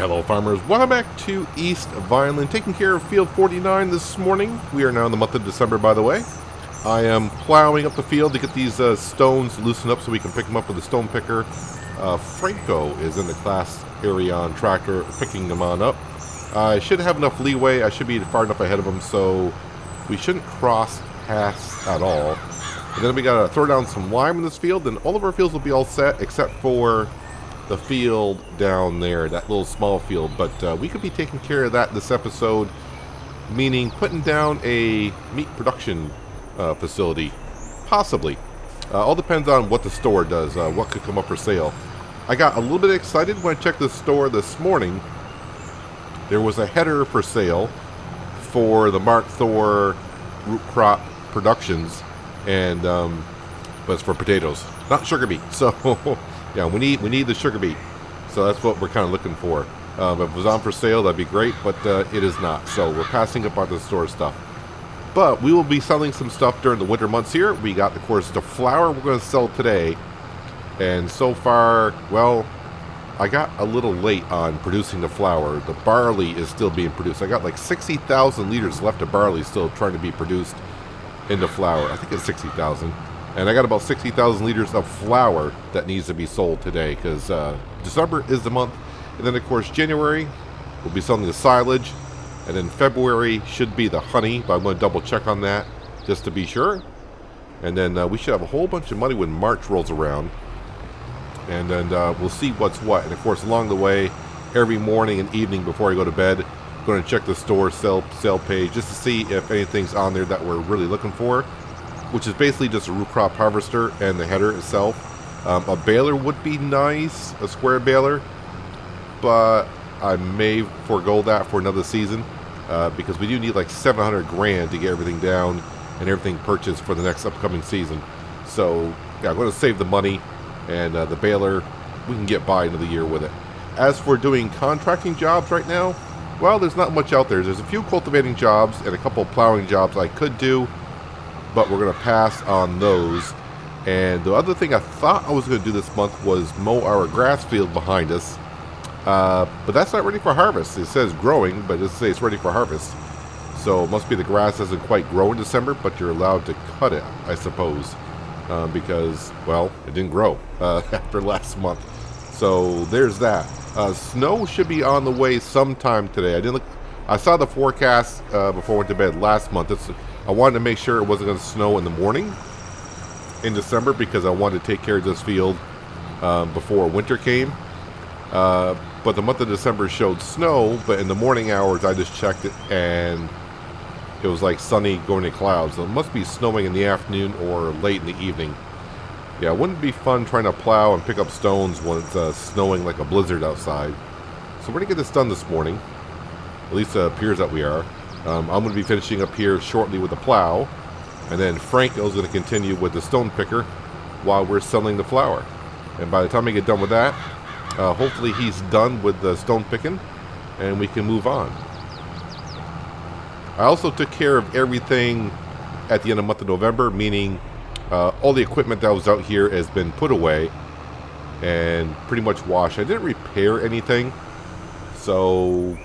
Hello farmers, welcome back to East Vineland, taking care of field 49 this morning. We are now in the month of December, by the way. I am plowing up the field to get these stones loosened up so we can pick them up with a stone picker. Franco is in the class area on tractor picking them on up. I should have enough leeway, I should be far enough ahead of them, so we shouldn't cross paths at all. And then we gotta throw down some lime in this field, and all of our fields will be all set except for the field down there, that little small field. But we could be taking care of that this episode, meaning putting down a meat production facility, possibly. All depends on what the store does, what could come up for sale. I got a little bit excited when I checked the store this morning. There was a header for sale for the Mark Thor root crop productions, and but it's for potatoes, not sugar beet. So yeah, we need the sugar beet. So that's what we're kind of looking for. If it was on for sale, that'd be great, but it is not. So we're passing up on the store stuff. But we will be selling some stuff during the winter months here. We got, of course, the flour we're going to sell today. And so far, well, I got a little late on producing the flour. The barley is still being produced. I got like 60,000 liters left of barley still trying to be produced into flour. I think it's 60,000. And I got about 60,000 liters of flour that needs to be sold today because December is the month. And then, of course, January, we'll be selling the silage. And then February should be the honey, but I'm going to double check on that just to be sure. And then we should have a whole bunch of money when March rolls around. And then we'll see what's what. And of course, along the way, every morning and evening before I go to bed, I'm going to check the store sale page just to see if anything's on there that we're really looking for, which is basically just a root crop harvester and the header itself. A baler would be nice, a square baler, but I may forego that for another season because we do need like 700 grand to get everything down and everything purchased for the next upcoming season. So yeah, I'm going to save the money, and the baler, we can get by another year with it. As for doing contracting jobs right now, well, there's not much out there. There's a few cultivating jobs and a couple of plowing jobs I could do, but we're going to pass on those. And the other thing I thought I was going to do this month was mow our grass field behind us. But that's not ready for harvest. It says growing, but it doesn't say it's ready for harvest. So it must be the grass doesn't quite grow in December, but you're allowed to cut it, I suppose. Because, well, it didn't grow after last month. So there's that. Snow should be on the way sometime today. I saw the forecast before I went to bed last month. I wanted to make sure it wasn't going to snow in the morning in December because I wanted to take care of this field before winter came. But the month of December showed snow, but in the morning hours I just checked it and it was like sunny going to clouds. So it must be snowing in the afternoon or late in the evening. Yeah, it wouldn't be fun trying to plow and pick up stones when it's snowing like a blizzard outside. So we're going to get this done this morning. At least it appears that we are. I'm going to be finishing up here shortly with the plow. And then Franco's going to continue with the stone picker while we're selling the flour. And by the time I get done with that, hopefully he's done with the stone picking and we can move on. I also took care of everything at the end of the month of November, meaning all the equipment that was out here has been put away and pretty much washed. I didn't repair anything, so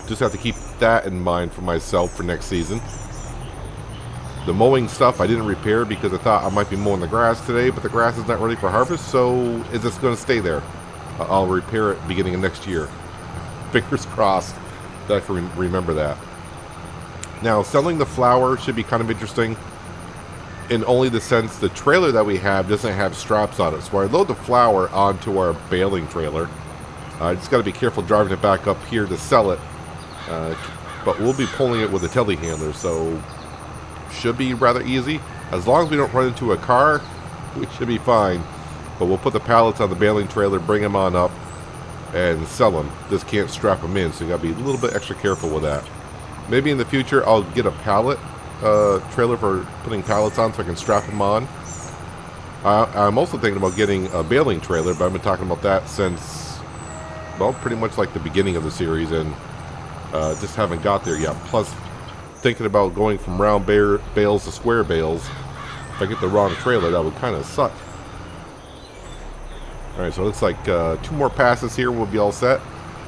just have to keep that in mind for myself for next season. The mowing stuff I didn't repair because I thought I might be mowing the grass today, but the grass is not ready for harvest, so is this going to stay there? I'll repair it beginning of next year. Fingers crossed that I can remember that. Now, selling the flour should be kind of interesting in only the sense the trailer that we have doesn't have straps on it. So I load the flour onto our baling trailer. I just got to be careful driving it back up here to sell it. But we'll be pulling it with a telehandler, so should be rather easy. As long as we don't run into a car, we should be fine. But we'll put the pallets on the baling trailer, bring them on up, and sell them. Just can't strap them in, so you got to be a little bit extra careful with that. Maybe in the future I'll get a pallet trailer for putting pallets on so I can strap them on. I'm also thinking about getting a baling trailer, but I've been talking about that since, well, pretty much like the beginning of the series, and just haven't got there yet. Plus, thinking about going from round bales to square bales. If I get the wrong trailer, that would kind of suck. Alright, so it's like 2 more passes here, we'll be all set.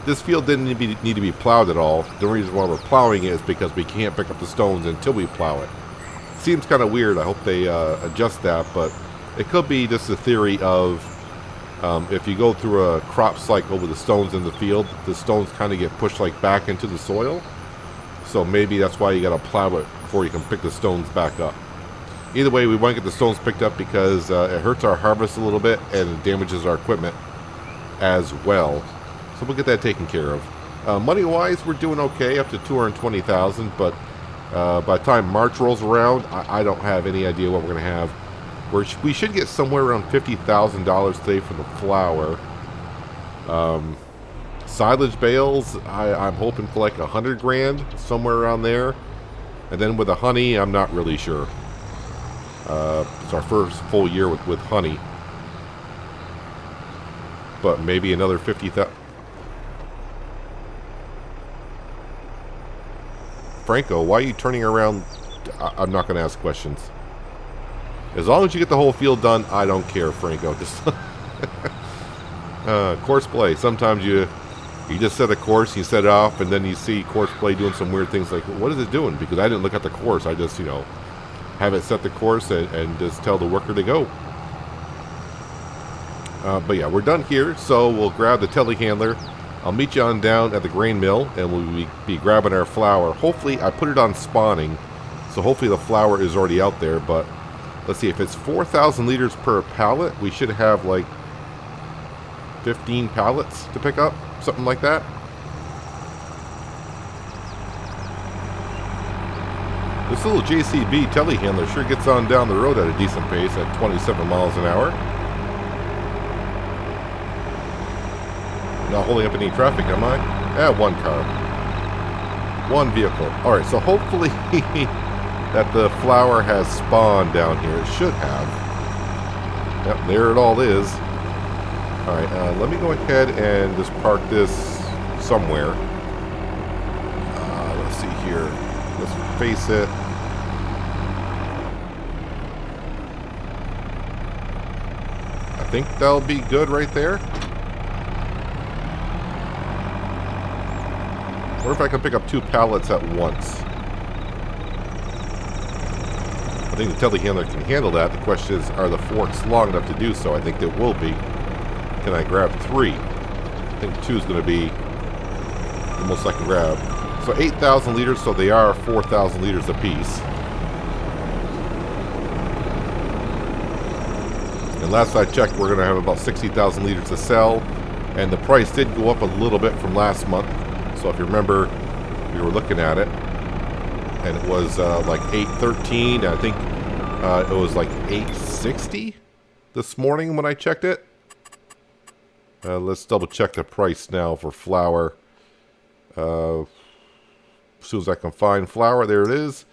This field didn't need to be plowed at all. The reason why we're plowing it is because we can't pick up the stones until we plow it. Seems kind of weird. I hope they adjust that, but it could be just a theory of if you go through a crop cycle with the stones in the field, the stones kind of get pushed like back into the soil. So maybe that's why you got to plow it before you can pick the stones back up. Either way, we want to get the stones picked up because it hurts our harvest a little bit and it damages our equipment as well. So we'll get that taken care of. Money-wise, we're doing okay, up to $220,000, but by the time March rolls around, I don't have any idea what we're going to have. We should get somewhere around $50,000 today for the flour. Silage bales, I'm hoping for like 100 grand, somewhere around there. And then with the honey, I'm not really sure. It's our first full year with honey. But maybe another 50,000. Franco, why are you turning around? I'm not going to ask questions. As long as you get the whole field done, I don't care, Franco. Just course play. Sometimes you just set a course, you set it off, and then you see course play doing some weird things like, what is it doing? Because I didn't look at the course. I just, have it set the course and just tell the worker to go. But yeah, we're done here, so we'll grab the telehandler. I'll meet you on down at the grain mill, and we'll be grabbing our flour. Hopefully, I put it on spawning, so hopefully the flour is already out there, but let's see, if it's 4,000 liters per pallet, we should have like 15 pallets to pick up, something like that. This little JCB telehandler sure gets on down the road at a decent pace at 27 miles an hour. Not holding up any traffic, am I? One car. One vehicle. Alright, so hopefully that the flour has spawned down here. It should have. Yep, there it all is. Alright, let me go ahead and just park this somewhere. Let's see here. Let's face it. I think that'll be good right there. Or if I can pick up 2 pallets at once. I think the telehandler can handle that. The question is, are the forks long enough to do so? I think they will be. Can I grab 3? I think 2 is going to be the most I can grab. So 8,000 liters, so they are 4,000 liters apiece. And last I checked, we're going to have about 60,000 liters to sell. And the price did go up a little bit from last month. So if you remember, we were looking at it, and it was like $8.13. I think it was like $8.60 this morning when I checked it. Let's double check the price now for flour. As soon as I can find flour, there it is.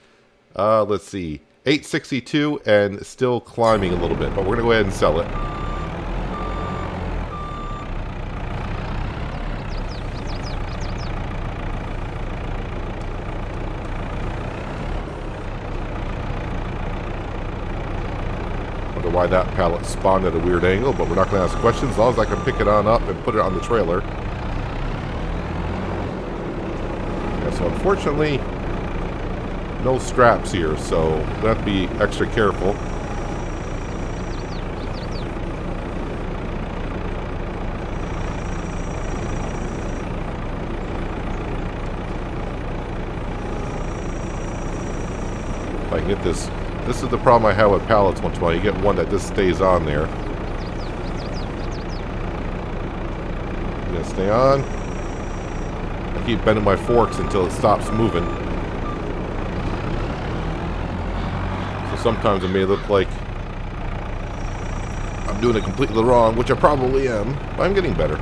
Let's see, $8.62 and still climbing a little bit, but we're gonna go ahead and sell it. Why that pallet spawned at a weird angle, but we're not going to ask questions as long as I can pick it on up and put it on the trailer. Yeah, so unfortunately, no straps here, so we have to be extra careful. If I can get this. This is the problem I have with pallets once in a while. You get one that just stays on there. I'm going to stay on. I keep bending my forks until it stops moving. So sometimes it may look like I'm doing it completely wrong, which I probably am, but I'm getting better.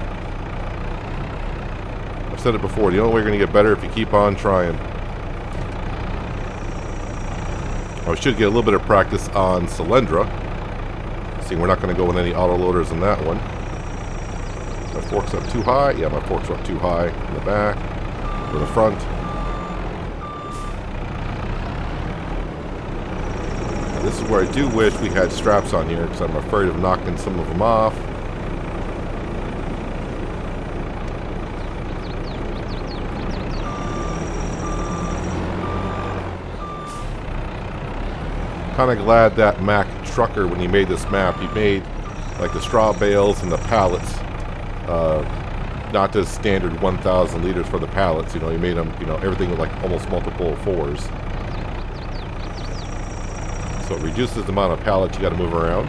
I've said it before, the only way you're going to get better if you keep on trying. I should get a little bit of practice on Cylindra. See, we're not going to go with any auto loaders in that one. My fork's up too high. Yeah, my forks are up too high in the back or the front. And this is where I do wish we had straps on here because I'm afraid of knocking some of them off. Kind of glad that Mac trucker, when he made this map, he made like the straw bales and the pallets, not just standard 1,000 liters for the pallets. You know, he made them, you know, everything with like almost multiple fours. So it reduces the amount of pallets you got to move around.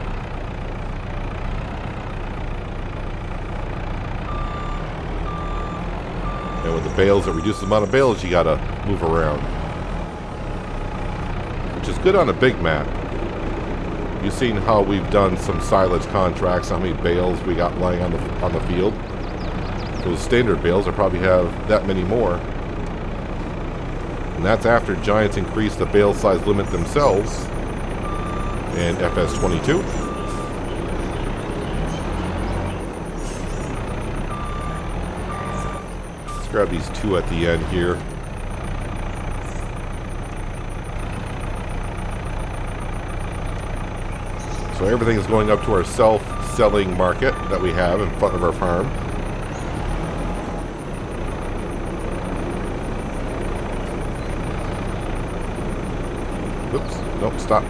And with the bales, it reduces the amount of bales you got to move around, which is good on a big map. You've seen how we've done some silage contracts, how many bales we got lying on the field. Those standard bales, I probably have that many more. And that's after Giants increased the bale size limit themselves in FS22. Let's grab these two at the end here. So everything is going up to our self-selling market that we have in front of our farm. Oops, nope, stop.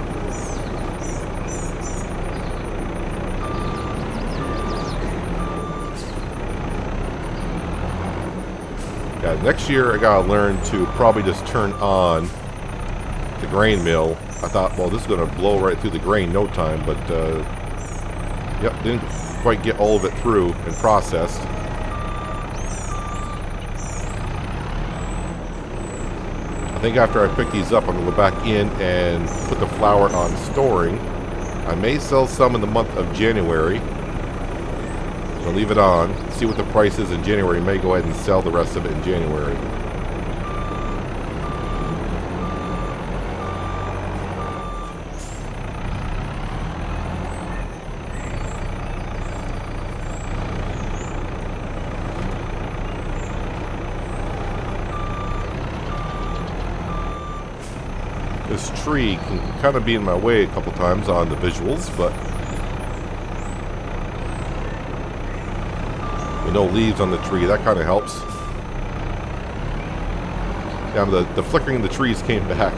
Yeah, next year I gotta learn to probably just turn on the grain mill. I thought, well, this is going to blow right through the grain no time, but yep, didn't quite get all of it through and processed. I think after I pick these up, I'm going to go back in and put the flour on storing. I may sell some in the month of January. So leave it on, see what the price is in January. May go ahead and sell the rest of it in January. This tree can kind of be in my way a couple times on the visuals, but with no leaves on the tree, that kind of helps. Yeah, the flickering of the trees came back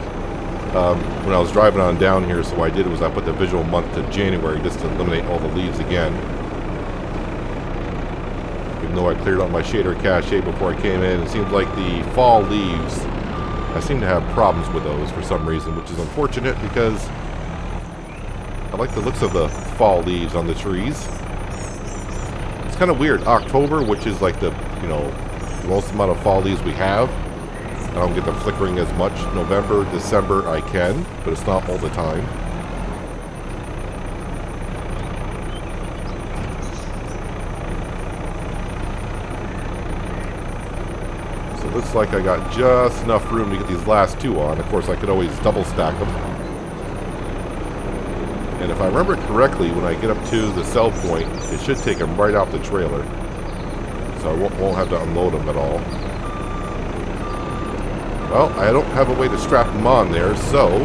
when I was driving on down here, so what I did was I put the visual month to January just to eliminate all the leaves again. Even though I cleared out my shader cache before I came in, it seems like the fall leaves, I seem to have problems with those for some reason, which is unfortunate because I like the looks of the fall leaves on the trees. It's kind of weird. October, which is like the, you know, the most amount of fall leaves we have, I don't get them flickering as much. November, December, I can, but it's not all the time. Looks like I got just enough room to get these last two on. Of course, I could always double stack them. And if I remember correctly, when I get up to the sell point, it should take them right off the trailer. So I won't have to unload them at all. Well, I don't have a way to strap them on there, so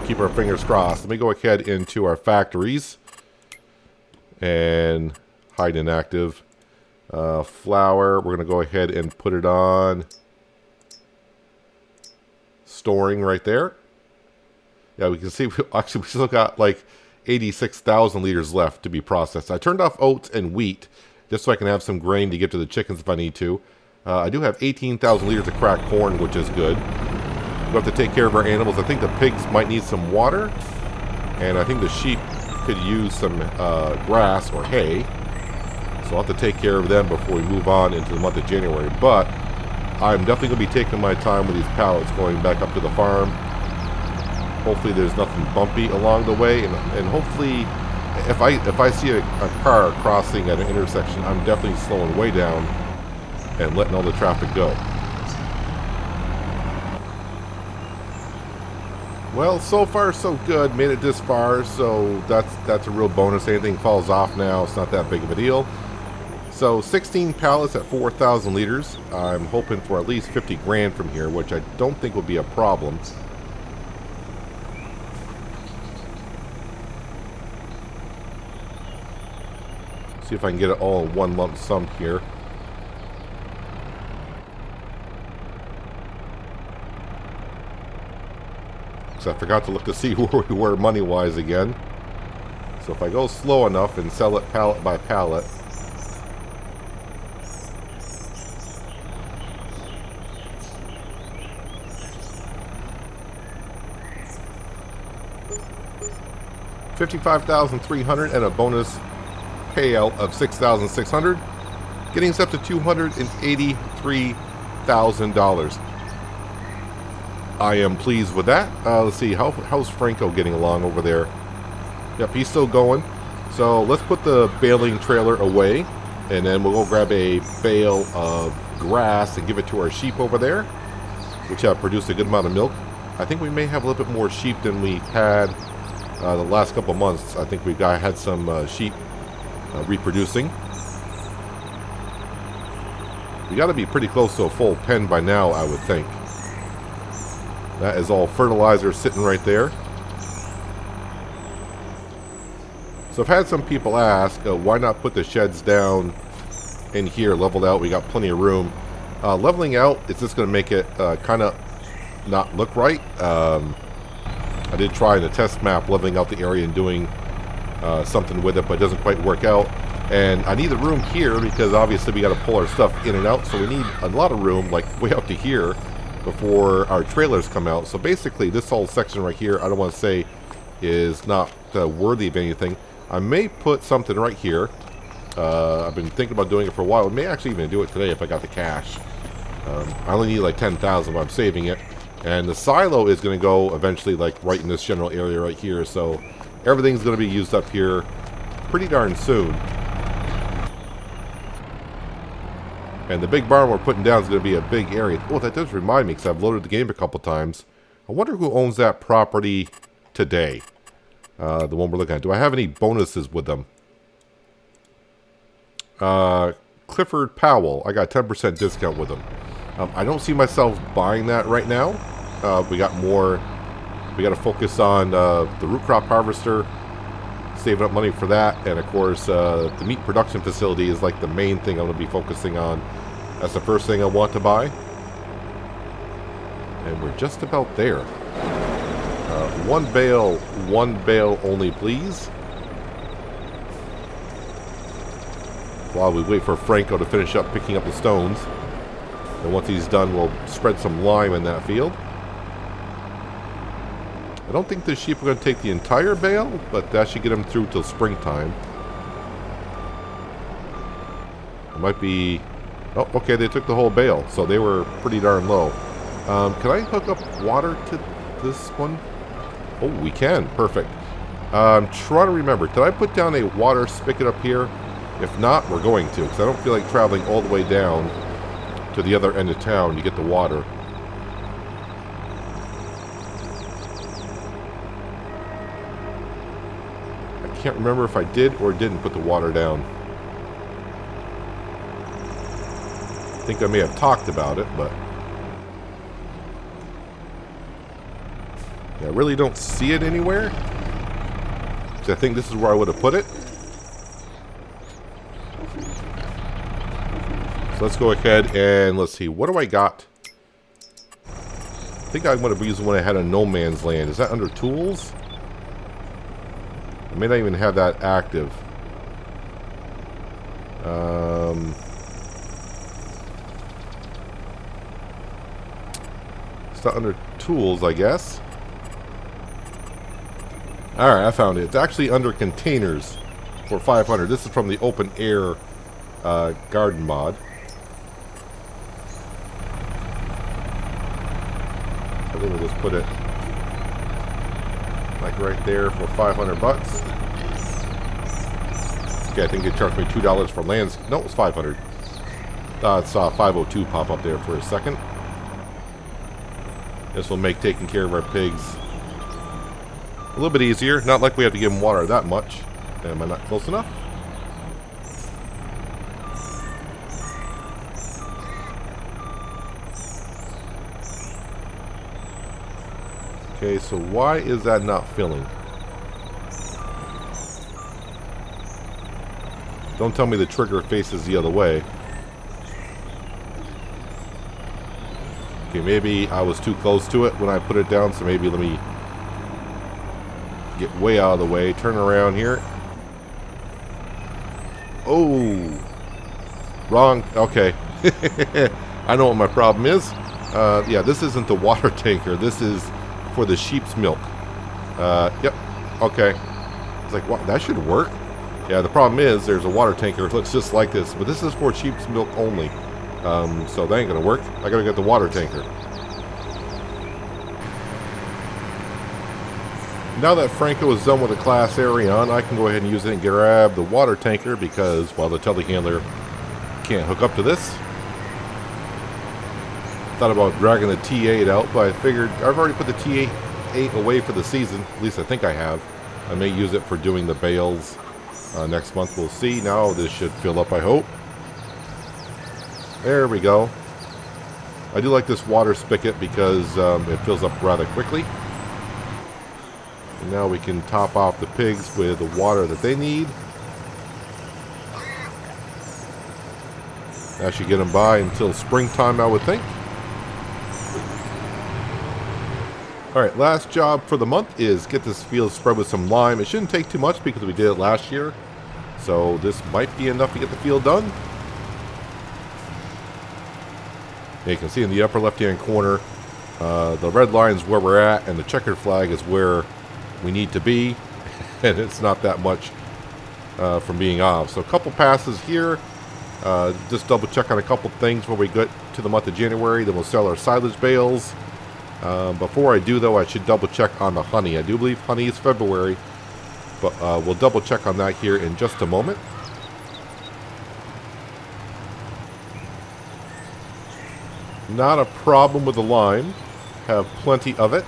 keep our fingers crossed. Let me go ahead into our factories and hide inactive. Flour, we're going to go ahead and put it on storing right there. Yeah, we can see, actually we still got like 86,000 liters left to be processed. I turned off oats and wheat just so I can have some grain to give to the chickens if I need to. I do have 18,000 liters of cracked corn, which is good. We'll have to take care of our animals. I think the pigs might need some water, and I think the sheep could use some grass or hay. So I'll have to take care of them before we move on into the month of January. But I'm definitely going to be taking my time with these pallets going back up to the farm. Hopefully there's nothing bumpy along the way. And hopefully if I see a car crossing at an intersection, I'm definitely slowing way down and letting all the traffic go. Well, so far so good. Made it this far, so that's a real bonus. Anything falls off now, it's not that big of a deal. So 16 pallets at 4,000 liters. I'm hoping for at least 50 grand from here, which I don't think will be a problem. See if I can get it all in one lump sum here. because I forgot to look to see where we were money-wise again. So if I go slow enough and sell it pallet by pallet, $55,300 and a bonus payout of $6,600, getting us up to $283,000. I am pleased with that. Let's see, how's Franco getting along over there? Yep, he's still going. So let's put the baling trailer away, and then we'll go grab a bale of grass and give it to our sheep over there, which have produced a good amount of milk. I think we may have a little bit more sheep than we had the last couple months. I think we've had some sheep reproducing. We got to be pretty close to a full pen by now, I would think. That is all fertilizer sitting right there. So I've had some people ask, why not put the sheds down in here, leveled out? We got plenty of room. Leveling out is just going to make it kind of not look right. I did try in the test map leveling out the area and doing something with it, but it doesn't quite work out. And I need the room here because obviously we got to pull our stuff in and out, so we need a lot of room, like way up to here, before our trailers come out. So basically this whole section right here, I don't want to say is not worthy of anything. I may put something right here. I've been thinking about doing it for a while. I may actually even do it today if I got the cash. I only need like 10,000, but I'm saving it. And the silo is going to go eventually like right in this general area right here. So everything's going to be used up here pretty darn soon. And the big barn we're putting down is going to be a big area. Oh, that does remind me because I've loaded the game a couple times. I wonder who owns that property today. The one we're looking at. Do I have any bonuses with them? Clifford Powell. I got 10% discount with them. I don't see myself buying that right now. We got more. We got to focus on the root crop harvester, saving up money for that, and of course the meat production facility is like the main thing I'm going to be focusing on. That's the first thing I want to buy. And we're just about there. One bale only, please. While we wait for Franco to finish up picking up the stones. And once he's done, we'll spread some lime in that field. I don't think the sheep are going to take the entire bale, but that should get them through till springtime. It might be... Oh, okay, they took the whole bale, so they were pretty darn low. Can I hook up water to this one? Oh, we can. Perfect. I'm trying to remember. Did I put down a water spigot up here? If not, we're going to, because I don't feel like traveling all the way down to the other end of town to get the water. I can't remember if I did or didn't put the water down. I think I may have talked about it, but... I really don't see it anywhere. So I think this is where I would have put it. So let's go ahead and let's see. What do I got? I think I'm going to use the one I had on No Man's Land. Is that under tools? I may not even have that active. It's not under tools, I guess. Alright, I found it. It's actually under containers for 500. This is from the open air garden mod. I think we'll just put it like right there for 500 bucks. Okay, I think they charged me $2 for lands. No, it was 500. I saw 502 pop up there for a second. This will make taking care of our pigs a little bit easier. Not like we have to give them water that much. Am I not close enough? Okay, so why is that not filling? Don't tell me the trigger faces the other way. Okay, maybe I was too close to it when I put it down, so maybe let me Get way out of the way. Turn around here. Oh. Wrong. Okay. I know what my problem is. Yeah, this isn't the water tanker. This is for the sheep's milk. Yep. Okay. It's like, what? That should work. Yeah, the problem is there's a water tanker. It looks just like this, but this is for sheep's milk only. So that ain't gonna work. I gotta get the water tanker. Now that Franco is done with the class Arion, I can go ahead and use it and grab the water tanker because, well, the telehandler can't hook up to this. Thought about dragging the T8 out, but I figured I've already put the T8 away for the season. At least I think I have. I may use it for doing the bales next month. We'll see. Now this should fill up, I hope. There we go. I do like this water spigot because it fills up rather quickly. And now we can top off the pigs with the water that they need. That should get them by until springtime, I would think. Alright, last job for the month is get this field spread with some lime. It shouldn't take too much because we did it last year. So this might be enough to get the field done. You can see in the upper left-hand corner, the red line is where we're at, and the checkered flag is where we need to be. And it's not that much from being off. So a couple passes here. Just double check on a couple things when we get to the month of January. Then we'll sell our silage bales. Before I do, though, I should double check on the honey. I do believe honey is February, but we'll double check on that here in just a moment. Not a problem with the lime. Have plenty of it.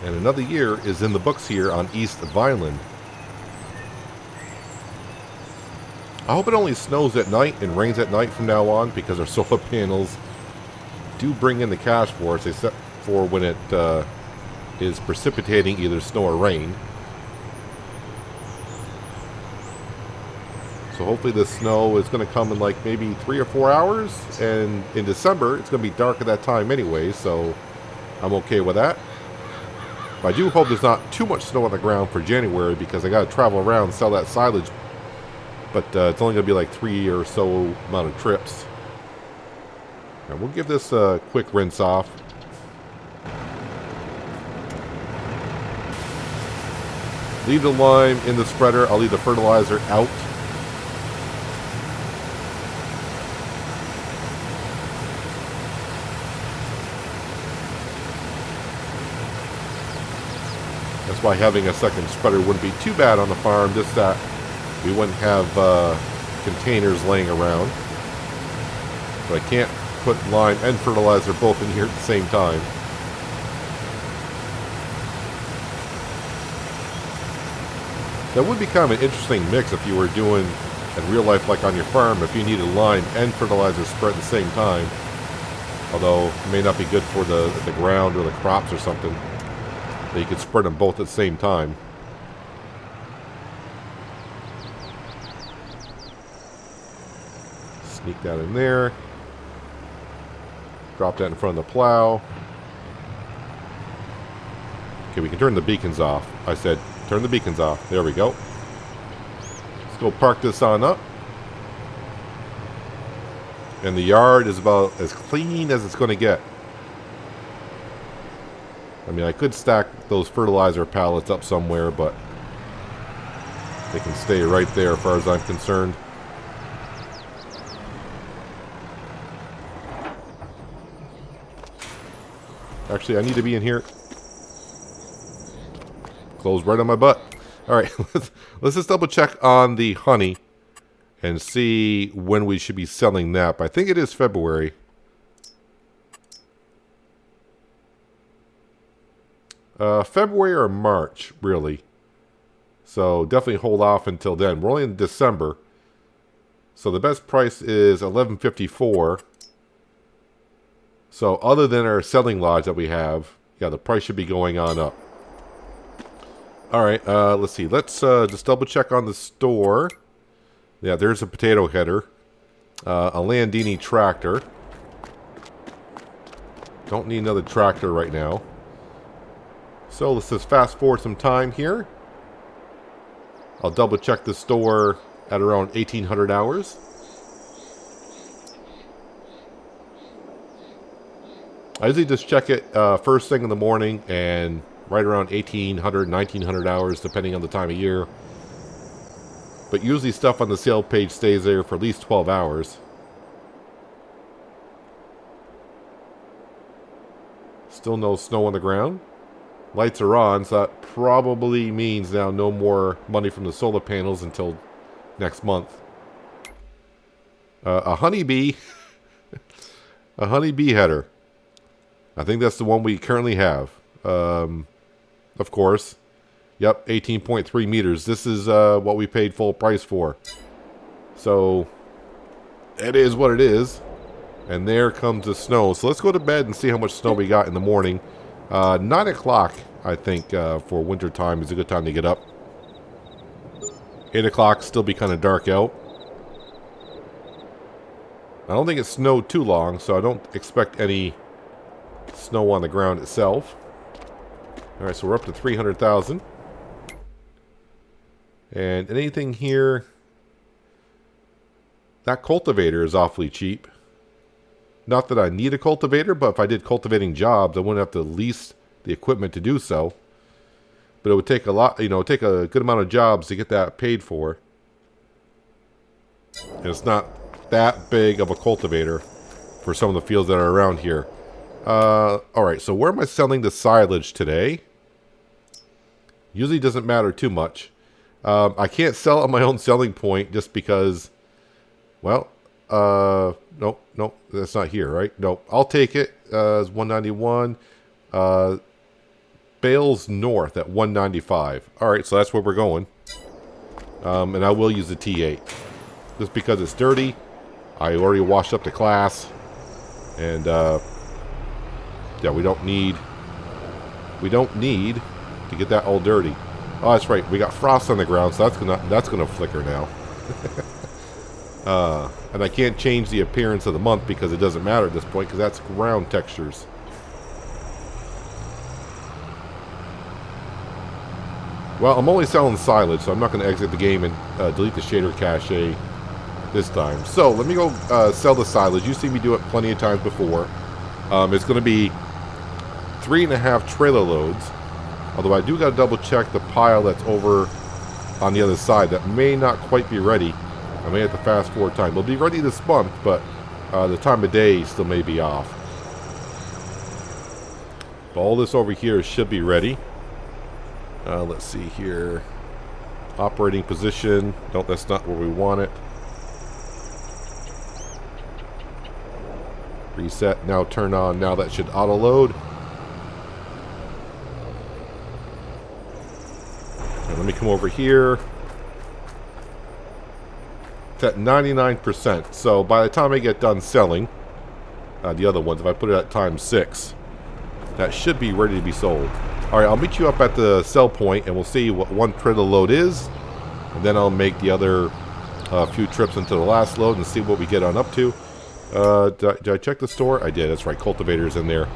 And another year is in the books here on East Vineland. I hope it only snows at night and rains at night from now on, because our solar panels do bring in the cash for us, except for when it is precipitating either snow or rain. So hopefully the snow is going to come in like maybe 3 or 4 hours, and in December it's going to be dark at that time anyway, so I'm okay with that. But I do hope there's not too much snow on the ground for January, because I got to travel around and sell that silage. But it's only going to be like 3 or so amount of trips. Now we'll give this a quick rinse off. Leave the lime in the spreader. I'll leave the fertilizer out. That's why having a second spreader wouldn't be too bad on the farm, just that we wouldn't have containers laying around. But I can't put lime and fertilizer both in here at the same time. That would be kind of an interesting mix if you were doing in real life, like on your farm, if you needed lime and fertilizer spread at the same time. Although it may not be good for the ground or the crops or something. That you could spread them both at the same time. Sneak that in there. Drop that in front of the plow. Okay, we can turn the beacons off. I said, turn the beacons off. There we go. Let's go park this on up. And the yard is about as clean as it's going to get. I mean, I could stack those fertilizer pallets up somewhere, but they can stay right there as far as I'm concerned. Actually, I need to be in here. Close right on my butt. All right, let's just double check on the honey and see when we should be selling that. I think it is February. February or March, really. So definitely hold off until then. We're only in December. So the best price is $11.54. So other than our selling lots that we have, yeah, the price should be going on up. All right, let's see. Let's just double check on the store. Yeah, there's a potato header. A Landini tractor. Don't need another tractor right now. So let's just fast forward some time here. I'll double check the store at around 1800 hours. I usually just check it first thing in the morning and right around 1800, 1900 hours, depending on the time of year. But usually stuff on the sale page stays there for at least 12 hours. Still no snow on the ground. Lights are on, so that probably means now no more money from the solar panels until next month. A honeybee. A honeybee header. I think that's the one we currently have. Of course. Yep, 18.3 meters. This is what we paid full price for. So, it is what it is. And there comes the snow. So let's go to bed and see how much snow we got in the morning. 9 o'clock, I think, for winter time is a good time to get up. 8 o'clock, still be kind of dark out. I don't think it snowed too long, so I don't expect any snow on the ground itself. Alright, so we're up to 300,000. And anything here... That cultivator is awfully cheap. Not that I need a cultivator, but if I did cultivating jobs, I wouldn't have to lease the equipment to do so. But it would take a lot, you know, take a good amount of jobs to get that paid for. And it's not that big of a cultivator for some of the fields that are around here. Alright, so where am I selling the silage today? Usually doesn't matter too much. I can't sell at my own selling point just because, well, nope, that's not here, right? Nope, I'll take it. It's 191. Bales north at 195. Alright, so that's where we're going. And I will use the T8. Just because it's dirty. I already washed up the class. And, yeah, we don't need to get that all dirty. Oh, that's right. We got frost on the ground, so that's gonna flicker now. And I can't change the appearance of the month because it doesn't matter at this point because that's ground textures. Well, I'm only selling silage, so I'm not going to exit the game and delete the shader cache this time. So let me go sell the silage. You've seen me do it plenty of times before. It's going to be 3.5 trailer loads. Although I do got to double check the pile that's over on the other side. That may not quite be ready. I may have to fast forward time. It'll be ready this month, but the time of day still may be off. But all this over here should be ready. Let's see here. Operating position. Nope, that's not where we want it. Reset. Now turn on. Now that should auto load. And let me come over here. It's at 99%. So by the time I get done selling the other ones, if I put it at times 6, that should be ready to be sold. Alright, I'll meet you up at the sell point and we'll see what one trailer load is. And then I'll make the other few trips into the last load and see what we get on up to. Did I check the store? I did. That's right. Cultivators in there.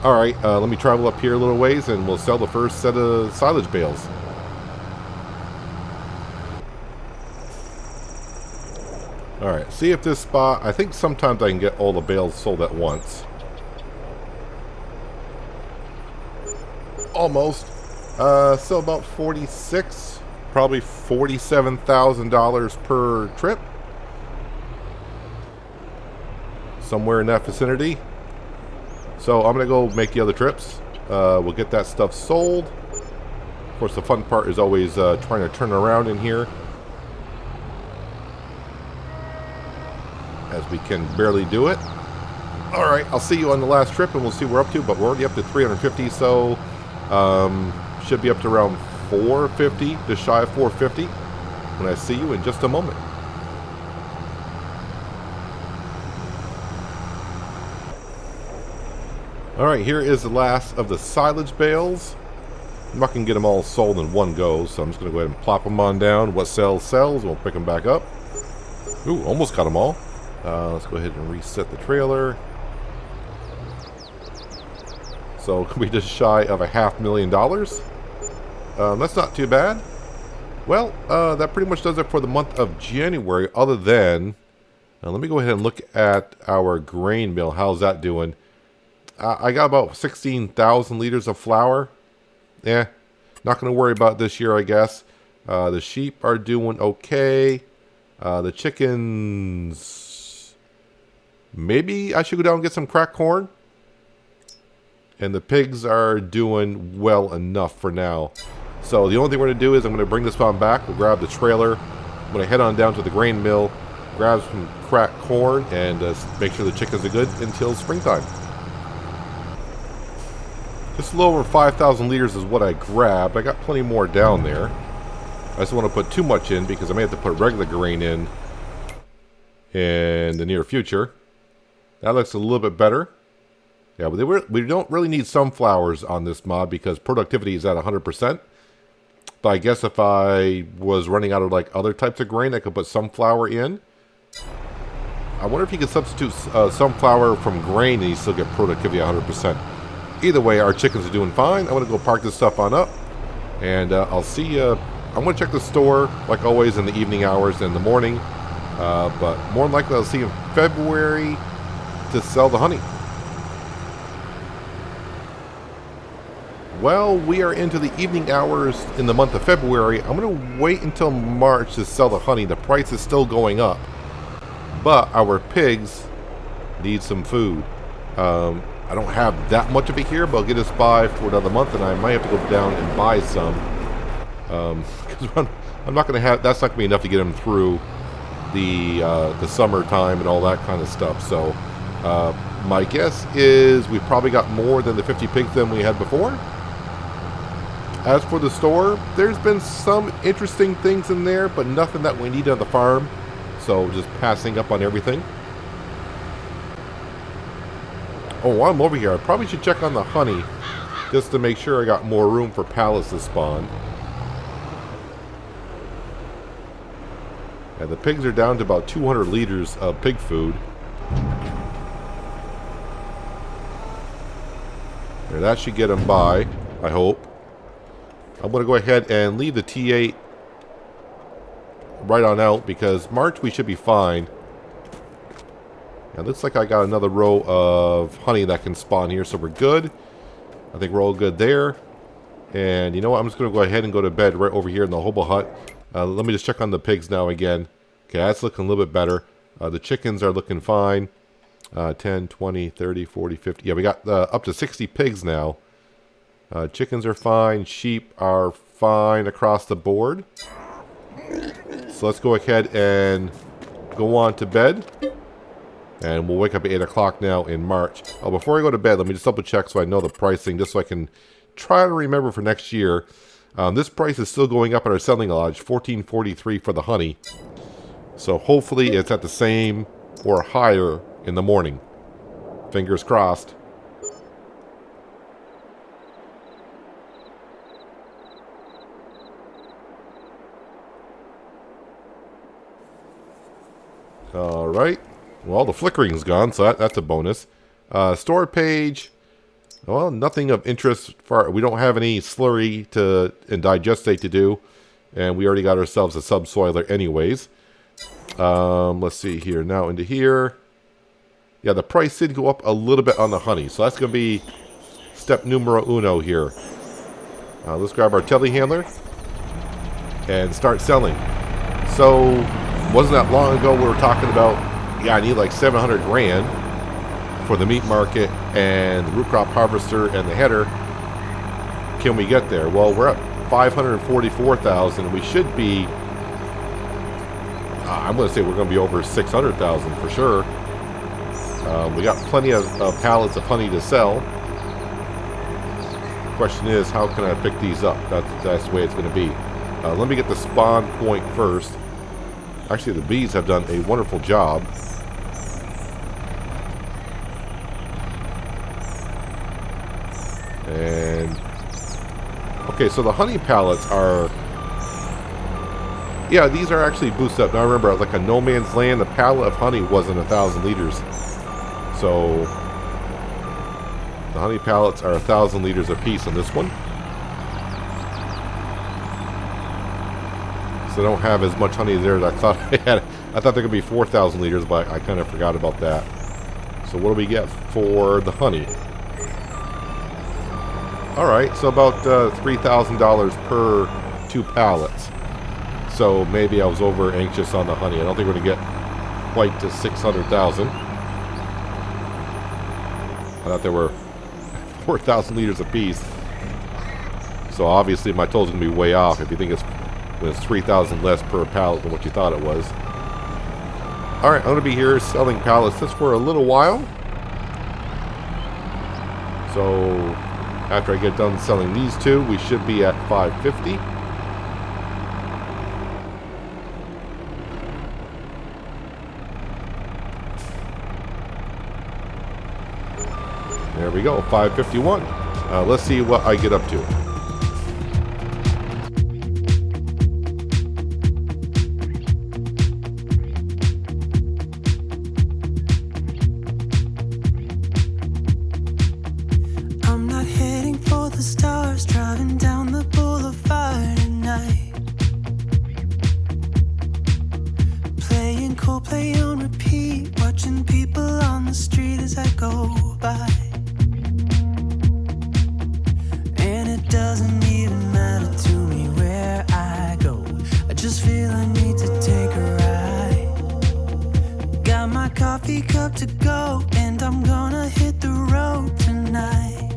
Alright, let me travel up here a little ways and we'll sell the first set of silage bales. Alright, see if this spot... I think sometimes I can get all the bales sold at once. Almost. So about 46, probably $47,000 per trip. Somewhere in that vicinity. So I'm going to go make the other trips. We'll get that stuff sold. Of course, the fun part is always trying to turn around in here. As we can barely do it. Alright, I'll see you on the last trip and we'll see what we're up to. But we're already up to 350, so... should be up to around 450, just shy of 450 when I see you in just a moment. Alright, here is the last of the silage bales. I'm not going to get them all sold in one go, so I'm just going to go ahead and plop them on down. What sells, sells. We'll pick them back up. Ooh, almost got them all. Let's go ahead and reset the trailer. So we just shy of $500,000. That's not too bad. Well, that pretty much does it for the month of January, other than... let me go ahead and look at our grain mill. How's that doing? I got about 16,000 liters of flour. Yeah, not going to worry about this year, I guess. The sheep are doing okay. The chickens... maybe I should go down and get some cracked corn. And the pigs are doing well enough for now. So the only thing we're going to do is I'm going to bring this one back. We'll grab the trailer. I'm going to head on down to the grain mill, grab some cracked corn, and make sure the chickens are good until springtime. Just a little over 5,000 liters is what I grabbed. I got plenty more down there. I just don't want to put too much in because I may have to put regular grain in the near future. That looks a little bit better. Yeah, but we don't really need sunflowers on this mod because productivity is at 100%. But I guess if I was running out of like other types of grain, I could put sunflower in. I wonder if you could substitute sunflower from grain and you still get productivity at 100%. Either way, our chickens are doing fine. I'm going to go park this stuff on up. And I'll see you. I'm going to check the store, like always, in the evening hours and in the morning. But more than likely, I'll see you in February to sell the honey. Well, we are into the evening hours in the month of February. I'm going to wait until March to sell the honey. The price is still going up. But our pigs need some food. I don't have that much of it here, but I'll get us by for another month, and I might have to go down and buy some. Because I'm not going to have... that's not going to be enough to get them through the summertime and all that kind of stuff. So my guess is we've probably got more than the 50 pigs than we had before. As for the store, there's been some interesting things in there, but nothing that we need on the farm. So just passing up on everything. Oh, while I'm over here, I probably should check on the honey just to make sure I got more room for pallets to spawn. And the pigs are down to about 200 liters of pig food. There, that should get them by, I hope. I'm going to go ahead and leave the T8 right on out because March we should be fine. It looks like I got another row of honey that can spawn here, so we're good. I think we're all good there. And you know what? I'm just going to go ahead and go to bed right over here in the hobo hut. Let me just check on the pigs now again. Okay, that's looking a little bit better. The chickens are looking fine. 10, 20, 30, 40, 50. Yeah, we got up to 60 pigs now. Chickens are fine. Sheep are fine across the board. So let's go ahead and go on to bed. And we'll wake up at 8 o'clock now in March. Oh, before I go to bed, let me just double check so I know the pricing, just so I can try to remember for next year. This price is still going up at our selling lodge, $14.43 for the honey. So hopefully it's at the same or higher in the morning. Fingers crossed. All right. Well, the flickering's gone, so that's a bonus. Store page. Well, nothing of interest. We don't have any slurry and digestate to do. And we already got ourselves a subsoiler anyways. Let's see here. Now into here. Yeah, the price did go up a little bit on the honey. So that's going to be step numero uno here. Let's grab our telehandler and start selling. So, wasn't that long ago we were talking about, yeah, I need like 700 grand for the meat market and the root crop harvester and the header. Can we get there? Well, we're at 544,000. We should be, I'm going to say we're going to be over 600,000 for sure. We got plenty of pallets of honey to sell. Question is, how can I pick these up? That's the way it's going to be. Let me get the spawn point first. Actually, the bees have done a wonderful job. And okay, so the honey pallets are, yeah, these are actually boosted up. Now remember, like a no man's land, the pallet of honey wasn't 1,000 liters. So The honey pallets are 1,000 liters apiece on this one. So I don't have as much honey there as I thought I had. I thought there could be 4,000 liters, but I kind of forgot about that. So what do we get for the honey? Alright, so about $3,000 per 2 pallets. So maybe I was over anxious on the honey. I don't think we're going to get quite to 600,000. I thought there were 4,000 liters apiece. So obviously my total's going to be way off if you think it's 3,000 less per pallet than what you thought it was. Alright, I'm going to be here selling pallets just for a little while. So after I get done selling these two, we should be at 550. There we go, 551. Let's see what I get up to. I'm not heading for the stars, driving down the boulevard at night. Playing Coldplay on repeat, watching people on the street as I go by. It doesn't even matter to me where I go. I just feel I need to take a ride. Got my coffee cup to go, and I'm gonna hit the road tonight.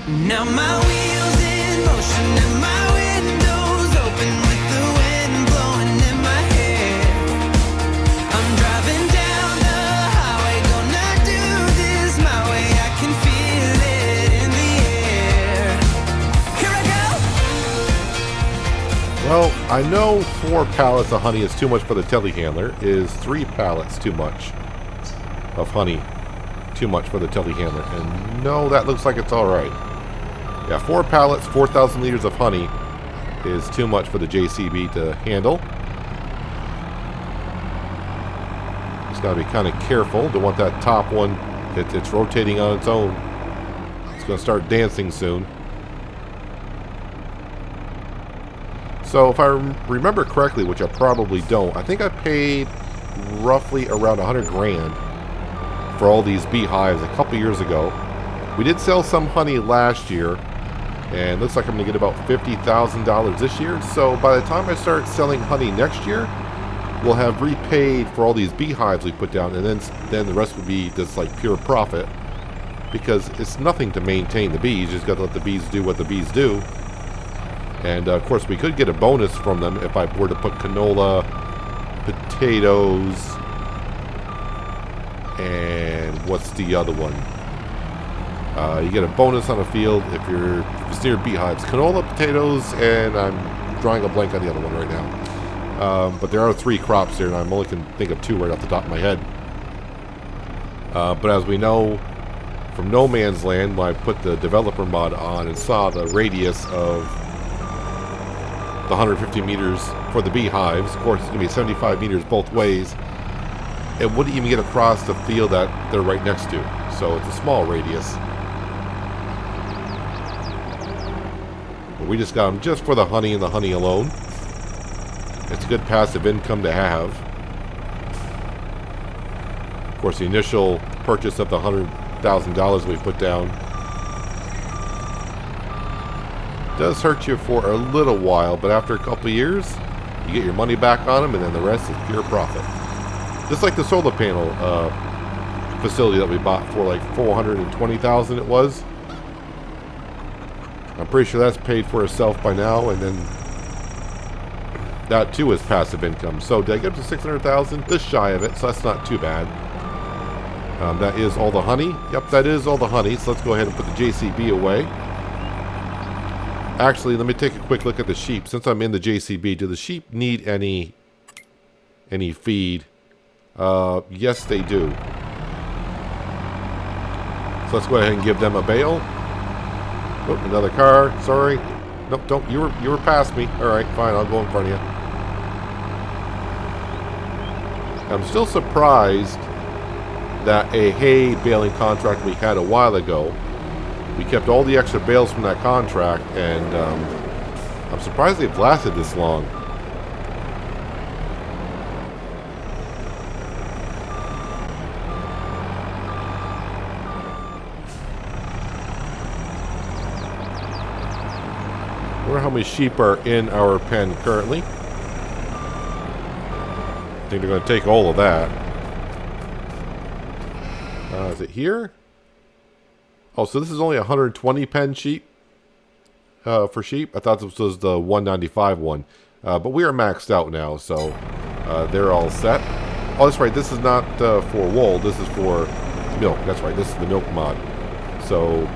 Now my wheels in motion and my windows open with the wind blowing in my hair. I'm driving down the highway, gonna do this my way. I can feel it in the air. Here I go. Well, I know 4 pallets of honey is too much for the telehandler. Is 3 pallets too much of honey too much for the telehandler? And no, that looks like it's alright. Yeah, 4 pallets, 4,000 liters of honey is too much for the JCB to handle. Just got to be kind of careful. Don't want that top one. It's rotating on its own. It's going to start dancing soon. So if I remember correctly, which I probably don't, I think I paid roughly around 100 grand for all these beehives a couple years ago. We did sell some honey last year, and looks like I'm going to get about $50,000 this year. So by the time I start selling honey next year, we'll have repaid for all these beehives we put down, and then the rest would be just like pure profit, because it's nothing to maintain the bees. You just got to let the bees do what the bees do. And of course we could get a bonus from them if I were to put canola, potatoes, and what's the other one? You get a bonus on a field if it's near beehives. Canola, potatoes, and I'm drawing a blank on the other one right now. But there are 3 crops there, and I'm only can think of 2 right off the top of my head. But as we know from No Man's Land, when I put the developer mod on and saw the radius of the 150 meters for the beehives, of course it's going to be 75 meters both ways, it wouldn't even get across the field that they're right next to. So it's a small radius. But we just got them just for the honey and the honey alone. It's a good passive income to have. Of course, the initial purchase of the $100,000 we put down does hurt you for a little while, but after a couple of years, you get your money back on them, and then the rest is pure profit. Just like the solar panel facility that we bought for like $420,000 it was. I'm pretty sure that's paid for itself by now, and then that too is passive income. So did I get up to 600,000? Just shy of it, so that's not too bad. That is all the honey. Yep, that is all the honey. So let's go ahead and put the JCB away. Actually, let me take a quick look at the sheep. Since I'm in the JCB, do the sheep need any feed? Yes, they do. So let's go ahead and give them a bale. Oh, another car. Sorry. Nope, don't. You were past me. All right, fine. I'll go in front of you. I'm still surprised that a hay baling contract we had a while ago, we kept all the extra bales from that contract, and I'm surprised they've lasted this long. I wonder how many sheep are in our pen currently. I think they're going to take all of that. Is it here? Oh, so this is only 120 pen sheep for sheep. I thought this was the 195 one. But we are maxed out now, so they're all set. Oh, that's right. This is not for wool. This is for milk. That's right. This is the milk mod. So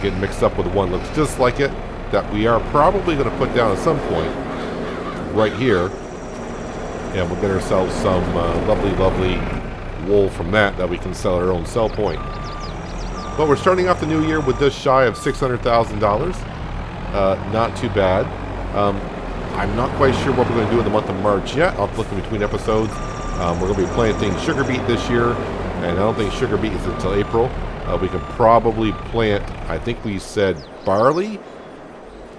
getting mixed up with one looks just like it, that we are probably going to put down at some point right here. And we'll get ourselves some lovely, lovely wool from that we can sell at our own sell point. But we're starting off the new year with just shy of $600,000. Not too bad. I'm not quite sure what we're going to do in the month of March yet. I'll have to look in between episodes. We're going to be planting sugar beet this year, and I don't think sugar beet is until April. We could probably plant, I think we said barley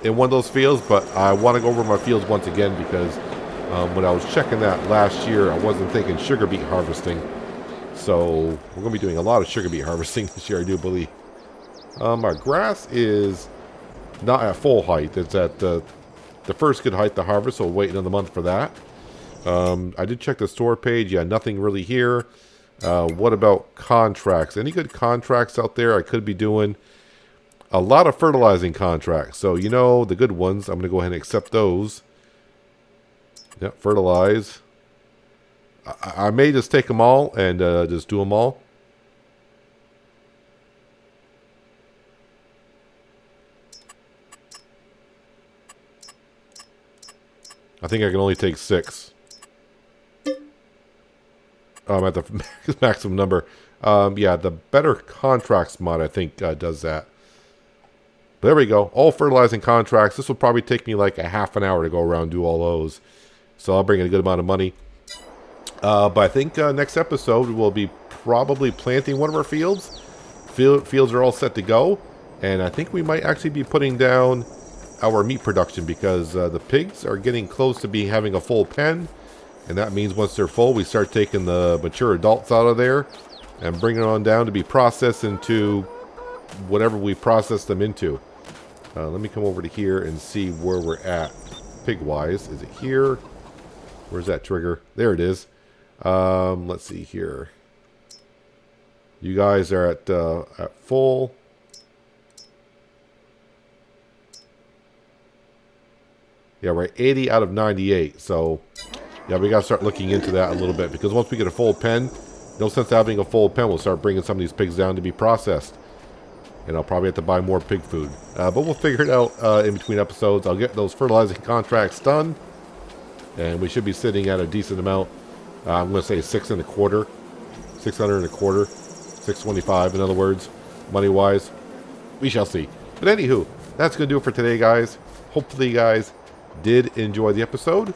in one of those fields, but I want to go over my fields once again because when I was checking that last year, I wasn't thinking sugar beet harvesting. So we're going to be doing a lot of sugar beet harvesting this year, I do believe. Our grass is not at full height. It's at the first good height to harvest, so we'll wait another month for that. I did check the store page. Yeah, nothing really here. What about contracts? Any good contracts out there? I could be doing a lot of fertilizing contracts. So, you know, the good ones, I'm going to go ahead and accept those. Yep, fertilize. I may just take them all and just do them all. I think I can only take 6. I'm at the maximum number. Yeah, the better contracts mod, I think, does that. But there we go. All fertilizing contracts. This will probably take me like a half an hour to go around and do all those. So I'll bring in a good amount of money. But I think next episode we'll be probably planting one of our fields. Fields are all set to go. And I think we might actually be putting down our meat production because the pigs are getting close to having a full pen. And that means once they're full, we start taking the mature adults out of there and bringing them on down to be processed into whatever we process them into. Let me come over to here and see where we're at pig-wise. Is it here? Where's that trigger? There it is. Let's see here. You guys are at full. Yeah, we're at 80 out of 98. So, yeah, we got to start looking into that a little bit. Because once we get a full pen, no sense having a full pen. We'll start bringing some of these pigs down to be processed. And I'll probably have to buy more pig food. But we'll figure it out in between episodes. I'll get those fertilizing contracts done. And we should be sitting at a decent amount. I'm going to say 6 1/4. 600 1/4. 625 in other words. Money-wise. We shall see. But anywho, that's going to do it for today, guys. Hopefully you guys did enjoy the episode.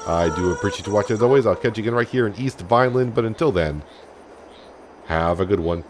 I do appreciate you watching as always. I'll catch you again right here in East Vineland. But until then, have a good one.